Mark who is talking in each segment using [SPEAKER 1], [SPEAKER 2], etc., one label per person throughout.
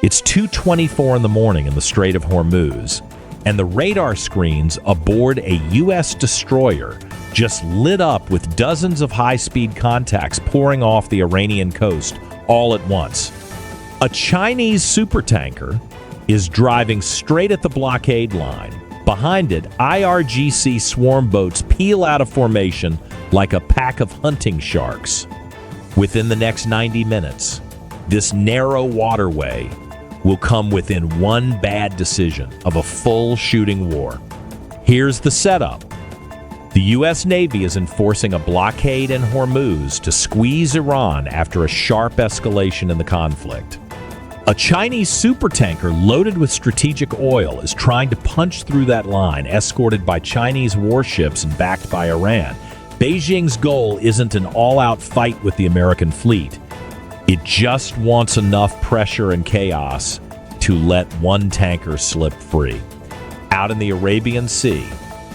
[SPEAKER 1] It's 2:24 in the morning in the Strait of Hormuz, and the radar screens aboard a U.S. destroyer just lit up with dozens of high-speed contacts pouring off the Iranian coast all at once. A Chinese supertanker is driving straight at the blockade line. Behind it, IRGC swarm boats peel out of formation like a pack of hunting sharks. Within the next 90 minutes, this narrow waterway will come within one bad decision of a full shooting war. Here's the setup. The U.S. Navy is enforcing a blockade in Hormuz to squeeze Iran after a sharp escalation in the conflict. A Chinese supertanker loaded with strategic oil is trying to punch through that line, escorted by Chinese warships and backed by Iran. Beijing's goal isn't an all-out fight with the American fleet. It just wants enough pressure and chaos to let one tanker slip free. Out in the Arabian Sea,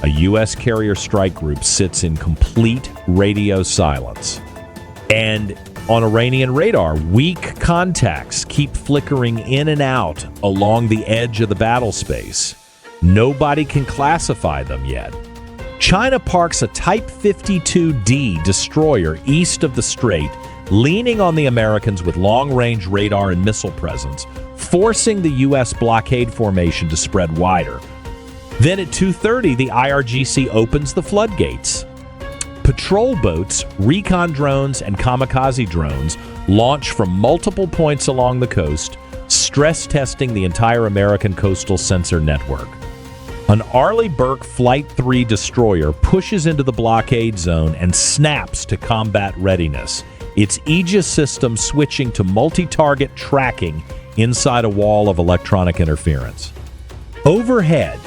[SPEAKER 1] a U.S. carrier strike group sits in complete radio silence. And on Iranian radar, weak contacts keep flickering in and out along the edge of the battle space. Nobody can classify them yet. China parks a Type 52D destroyer east of the strait, leaning on the Americans with long-range radar and missile presence, forcing the U.S. blockade formation to spread wider. Then at 2:30, the IRGC opens the floodgates. Patrol boats, recon drones, and kamikaze drones launch from multiple points along the coast, stress testing the entire American coastal sensor network. An Arleigh Burke Flight 3 destroyer pushes into the blockade zone and snaps to combat readiness, its Aegis system switching to multi-target tracking inside a wall of electronic interference. Overhead,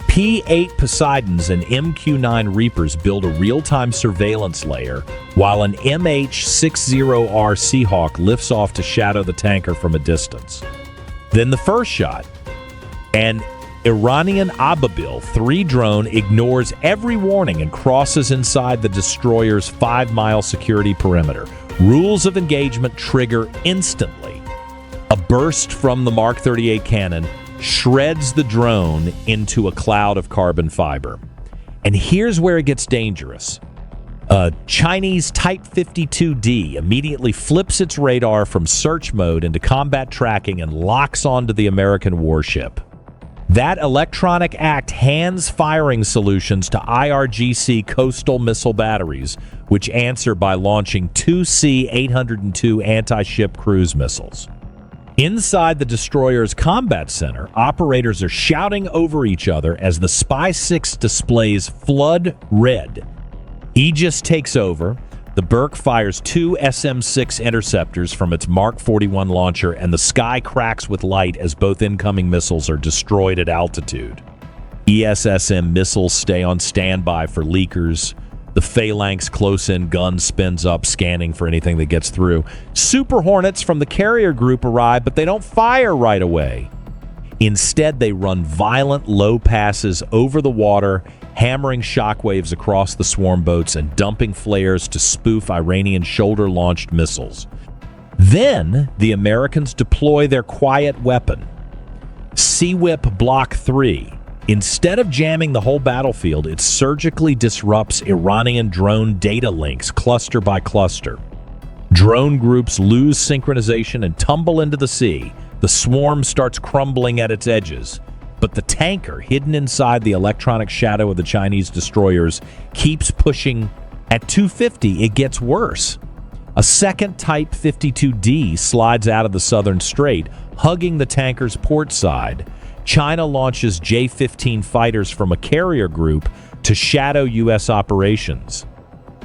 [SPEAKER 1] P-8 Poseidons and MQ-9 Reapers build a real-time surveillance layer, while an MH-60R Seahawk lifts off to shadow the tanker from a distance. Then the first shot, an Iranian Ababil 3 drone ignores every warning and crosses inside the destroyer's 5-mile security perimeter. Rules of engagement trigger instantly. A burst from the Mark 38 cannon shreds the drone into a cloud of carbon fiber. And here's where it gets dangerous. A Chinese Type 52D immediately flips its radar from search mode into combat tracking and locks onto the American warship. That electronic act hands firing solutions to IRGC coastal missile batteries, which answer by launching 2 C-802 anti-ship cruise missiles. Inside the destroyer's combat center, operators are shouting over each other as the Spy-6 displays flood red. Aegis takes over. The Burke fires 2 SM-6 interceptors from its Mark 41 launcher, and the sky cracks with light as both incoming missiles are destroyed at altitude. ESSM missiles stay on standby for leakers. The Phalanx close-in gun spins up, scanning for anything that gets through. Super Hornets from the carrier group arrive, but they don't fire right away. Instead, they run violent low passes over the water, hammering shockwaves across the swarm boats and dumping flares to spoof Iranian shoulder-launched missiles. Then, the Americans deploy their quiet weapon, Sea-Whip Block 3. Instead of jamming the whole battlefield, it surgically disrupts Iranian drone data links cluster by cluster. Drone groups lose synchronization and tumble into the sea. The swarm starts crumbling at its edges. But the tanker, hidden inside the electronic shadow of the Chinese destroyers, keeps pushing. At 2:50, it gets worse. A second Type 52D slides out of the southern strait, hugging the tanker's port side. China launches J-15 fighters from a carrier group to shadow U.S. operations.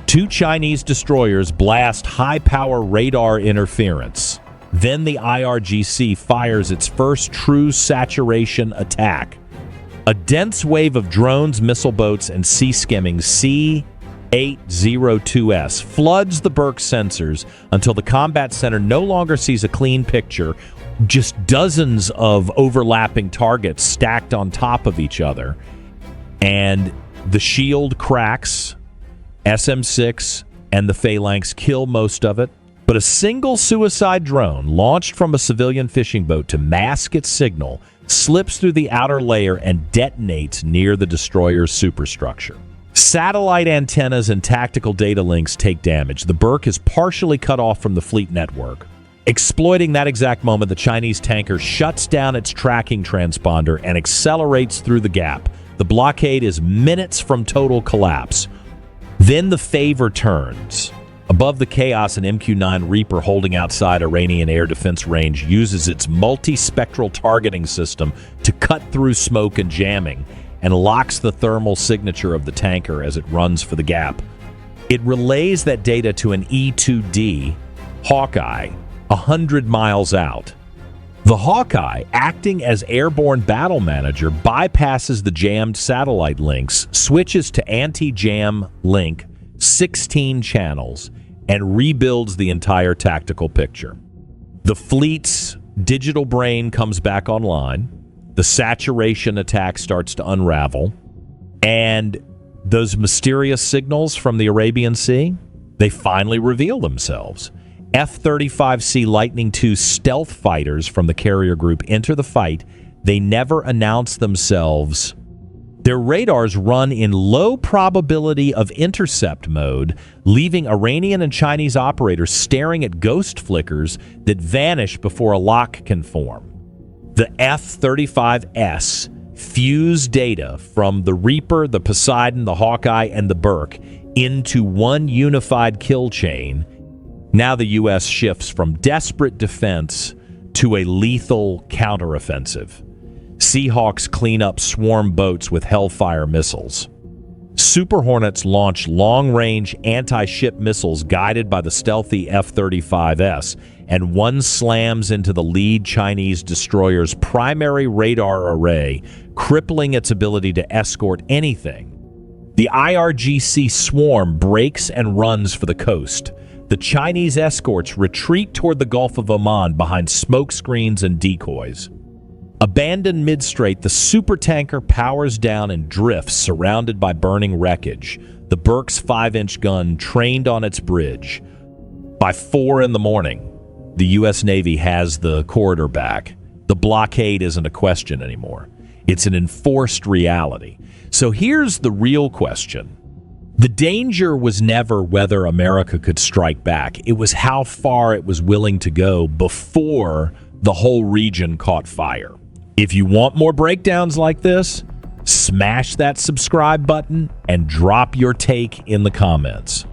[SPEAKER 1] 2 Chinese destroyers blast high-power radar interference. Then the IRGC fires its first true saturation attack. A dense wave of drones, missile boats, and sea-skimming C-802S floods the Burke sensors until the combat center no longer sees a clean picture, just dozens of overlapping targets stacked on top of each other. And the shield cracks. SM-6 and the Phalanx kill most of it. But a single suicide drone launched from a civilian fishing boat to mask its signal slips through the outer layer and detonates near the destroyer's superstructure. Satellite antennas and tactical data links take damage. The Burke is partially cut off from the fleet network. Exploiting that exact moment, the Chinese tanker shuts down its tracking transponder and accelerates through the gap. The blockade is minutes from total collapse. Then the favor turns. Above the chaos, an MQ-9 Reaper holding outside Iranian air defense range uses its multispectral targeting system to cut through smoke and jamming and locks the thermal signature of the tanker as it runs for the gap. It relays that data to an E-2D Hawkeye 100 miles out. The Hawkeye, acting as airborne battle manager, bypasses the jammed satellite links, switches to anti-jam link 16 channels, and rebuilds the entire tactical picture. The fleet's digital brain comes back online. The saturation attack starts to unravel. And those mysterious signals from the Arabian Sea, they finally reveal themselves. F-35C Lightning II stealth fighters from the carrier group enter the fight. They never announce themselves. Their radars run in low probability of intercept mode, leaving Iranian and Chinese operators staring at ghost flickers that vanish before a lock can form. The F-35S fuse data from the Reaper, the Poseidon, the Hawkeye, and the Burke into one unified kill chain. Now the U.S. shifts from desperate defense to a lethal counteroffensive. Seahawks clean up swarm boats with Hellfire missiles. Super Hornets launch long-range anti-ship missiles guided by the stealthy F-35S, and one slams into the lead Chinese destroyer's primary radar array, crippling its ability to escort anything. The IRGC swarm breaks and runs for the coast. The Chinese escorts retreat toward the Gulf of Oman behind smoke screens and decoys. Abandoned mid-strait, the supertanker powers down and drifts, surrounded by burning wreckage. The Burke's 5-inch gun trained on its bridge. By 4 in the morning, the U.S. Navy has the corridor back. The blockade isn't a question anymore. It's an enforced reality. So here's the real question. The danger was never whether America could strike back. It was how far it was willing to go before the whole region caught fire. If you want more breakdowns like this, smash that subscribe button and drop your take in the comments.